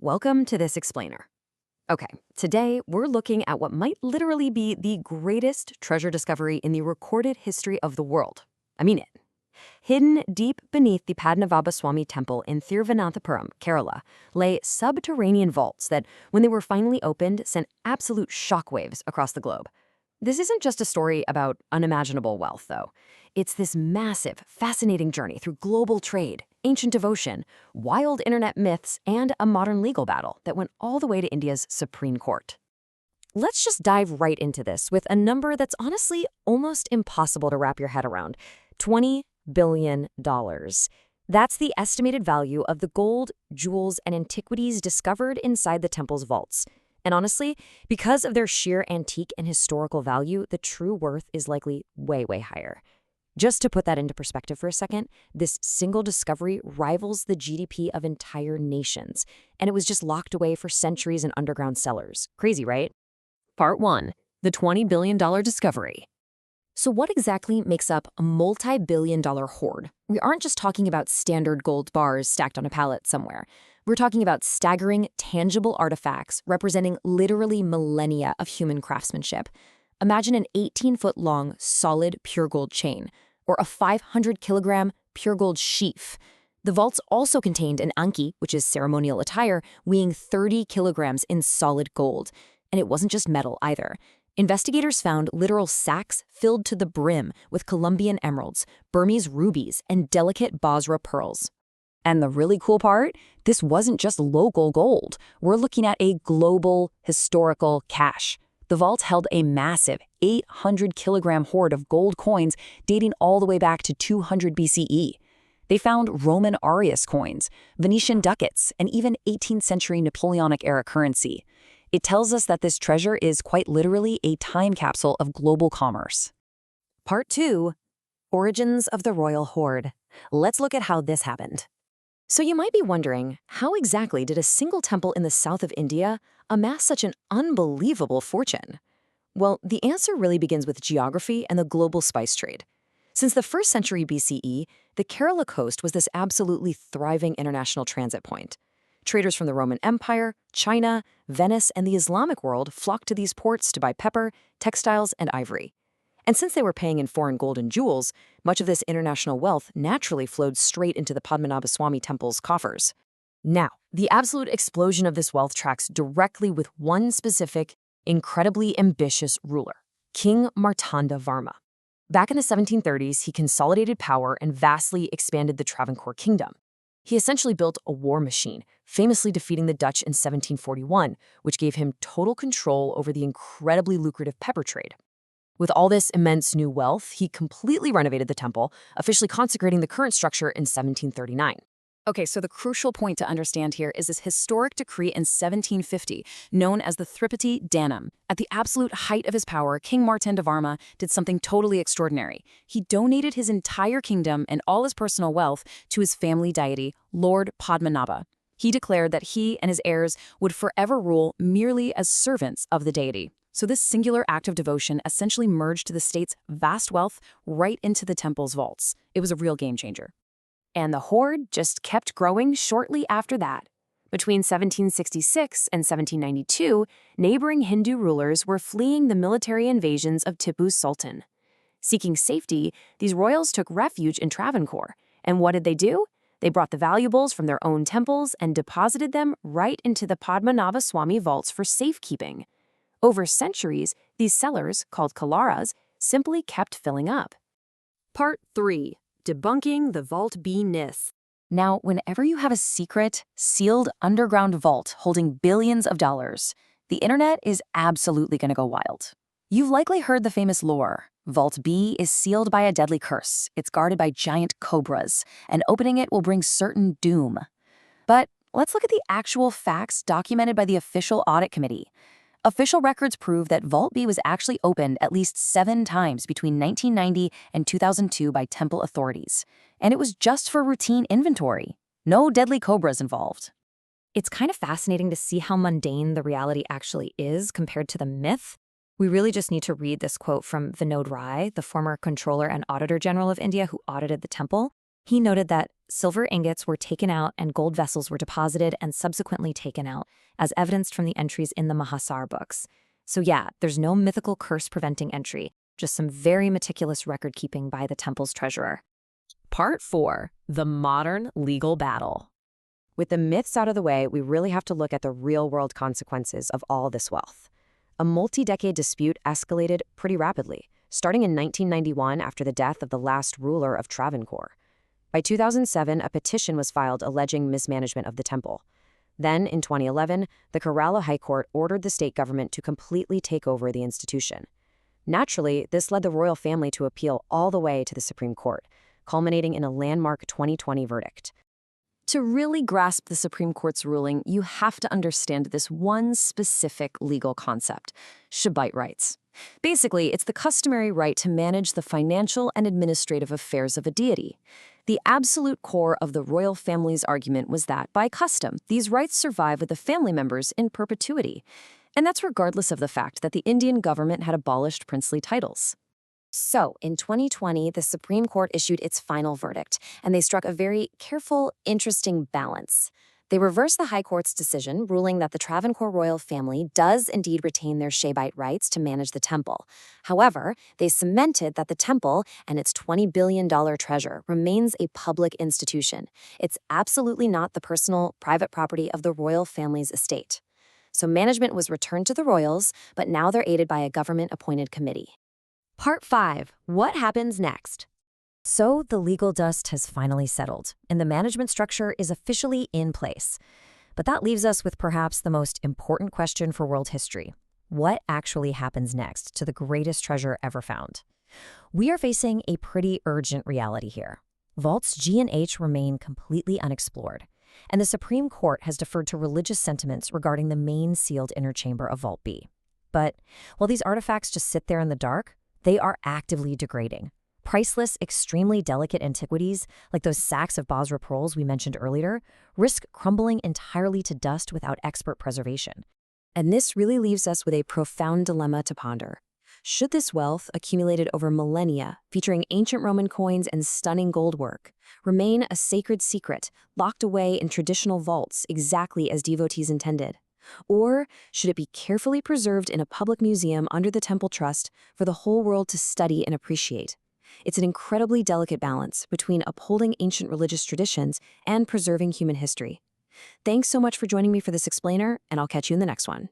welcome to this explainer. Okay, today we're looking at what might literally be the greatest treasure discovery in the recorded history of the world. I mean it. Hidden deep beneath the Padmanabha Swami temple in Thiruvananthapuram, Kerala, lay subterranean vaults that, when they were finally opened, sent absolute shockwaves across the globe. This isn't just a story about unimaginable wealth, though. It's this massive, fascinating journey through global trade, ancient devotion, wild internet myths, and a modern legal battle that went all the way to India's Supreme Court. Let's just dive right into this with a number that's honestly almost impossible to wrap your head around: $20 billion. That's the estimated value of the gold, jewels, and antiquities discovered inside the temple's vaults. And honestly, because of their sheer antique and historical value, the true worth is likely way, way higher. Just to put that into perspective for a second, this single discovery rivals the GDP of entire nations, and it was just locked away for centuries in underground cellars. Crazy, right? Part 1. The $20 billion discovery. So what exactly makes up a multi-billion-dollar hoard? We aren't just talking about standard gold bars stacked on a pallet somewhere. We're talking about staggering, tangible artifacts representing literally millennia of human craftsmanship. Imagine an 18-foot-long, solid pure gold chain, or a 500-kilogram pure gold sheaf. The vaults also contained an anki, which is ceremonial attire, weighing 30 kilograms in solid gold. And it wasn't just metal either. Investigators found literal sacks filled to the brim with Colombian emeralds, Burmese rubies, and delicate Basra pearls. And the really cool part? This wasn't just local gold. We're looking at a global historical cache. The vault held a massive 800-kilogram hoard of gold coins dating all the way back to 200 BCE. They found Roman Arius coins, Venetian ducats, and even 18th century Napoleonic-era currency. It tells us that this treasure is quite literally a time capsule of global commerce. Part 2. Origins of the Royal Hoard. Let's look at how this happened. So you might be wondering, how exactly did a single temple in the south of India amass such an unbelievable fortune? Well, the answer really begins with geography and the global spice trade. Since the 1st century BCE, the Kerala coast was this absolutely thriving international transit point. Traders from the Roman Empire, China, Venice, and the Islamic world flocked to these ports to buy pepper, textiles, and ivory. And since they were paying in foreign gold and jewels, much of this international wealth naturally flowed straight into the Padmanabha Swami temple's coffers. Now, the absolute explosion of this wealth tracks directly with one specific, incredibly ambitious ruler, King Martanda Varma. Back in the 1730s, he consolidated power and vastly expanded the Travancore kingdom. He essentially built a war machine, famously defeating the Dutch in 1741, which gave him total control over the incredibly lucrative pepper trade. With all this immense new wealth, he completely renovated the temple, officially consecrating the current structure in 1739. Okay, so the crucial point to understand here is this historic decree in 1750, known as the Tripati Danam. At the absolute height of his power, King Martanda Varma did something totally extraordinary. He donated his entire kingdom and all his personal wealth to his family deity, Lord Padmanabha. He declared that he and his heirs would forever rule merely as servants of the deity. So this singular act of devotion essentially merged the state's vast wealth right into the temple's vaults. It was a real game changer. And the hoard just kept growing shortly after that. Between 1766 and 1792, neighboring Hindu rulers were fleeing the military invasions of Tipu's Sultan. Seeking safety, these royals took refuge in Travancore. And what did they do? They brought the valuables from their own temples and deposited them right into the Padmanabha Swami vaults for safekeeping. Over centuries, these cellars, called kalaras, simply kept filling up. Part 3. Debunking the Vault B myth. Now, whenever you have a secret, sealed underground vault holding billions of dollars, the internet is absolutely going to go wild. You've likely heard the famous lore. Vault B is sealed by a deadly curse. It's guarded by giant cobras, and opening it will bring certain doom. But let's look at the actual facts documented by the official audit committee. Official records prove that Vault B was actually opened at least 7 times between 1990 and 2002 by temple authorities. And it was just for routine inventory. No deadly cobras involved. It's kind of fascinating to see how mundane the reality actually is compared to the myth. We really just need to read this quote from Vinod Rai, the former Controller and Auditor General of India who audited the temple. He noted that silver ingots were taken out and gold vessels were deposited and subsequently taken out, as evidenced from the entries in the Mahasar books. So yeah, there's no mythical curse preventing entry, just some very meticulous record-keeping by the temple's treasurer. Part 4. The modern legal battle. With the myths out of the way, we really have to look at the real-world consequences of all this wealth. A multi-decade dispute escalated pretty rapidly, starting in 1991 after the death of the last ruler of Travancore. By 2007, a petition was filed alleging mismanagement of the temple. Then, in 2011, the Kerala High Court ordered the state government to completely take over the institution. Naturally, this led the royal family to appeal all the way to the Supreme Court, culminating in a landmark 2020 verdict. To really grasp the Supreme Court's ruling, you have to understand this one specific legal concept: Shabbat rights. Basically, it's the customary right to manage the financial and administrative affairs of a deity. The absolute core of the royal family's argument was that, by custom, these rights survive with the family members in perpetuity. And that's regardless of the fact that the Indian government had abolished princely titles. So, in 2020, the Supreme Court issued its final verdict, and they struck a very careful, interesting balance. They reversed the High Court's decision, ruling that the Travancore royal family does indeed retain their Shabbat rights to manage the temple. However, they cemented that the temple and its $20 billion treasure remains a public institution. It's absolutely not the personal, private property of the royal family's estate. So management was returned to the royals, but now they're aided by a government-appointed committee. Part 5. What happens next? So the legal dust has finally settled, and the management structure is officially in place. But that leaves us with perhaps the most important question for world history. What actually happens next to the greatest treasure ever found? We are facing a pretty urgent reality here. Vaults G and H remain completely unexplored, and the Supreme Court has deferred to religious sentiments regarding the main sealed inner chamber of Vault B. But while these artifacts just sit there in the dark, they are actively degrading. Priceless, extremely delicate antiquities, like those sacks of Basra pearls we mentioned earlier, risk crumbling entirely to dust without expert preservation. And this really leaves us with a profound dilemma to ponder. Should this wealth, accumulated over millennia, featuring ancient Roman coins and stunning gold work, remain a sacred secret, locked away in traditional vaults exactly as devotees intended? Or should it be carefully preserved in a public museum under the Temple Trust for the whole world to study and appreciate? It's an incredibly delicate balance between upholding ancient religious traditions and preserving human history. Thanks so much for joining me for this explainer, and I'll catch you in the next one.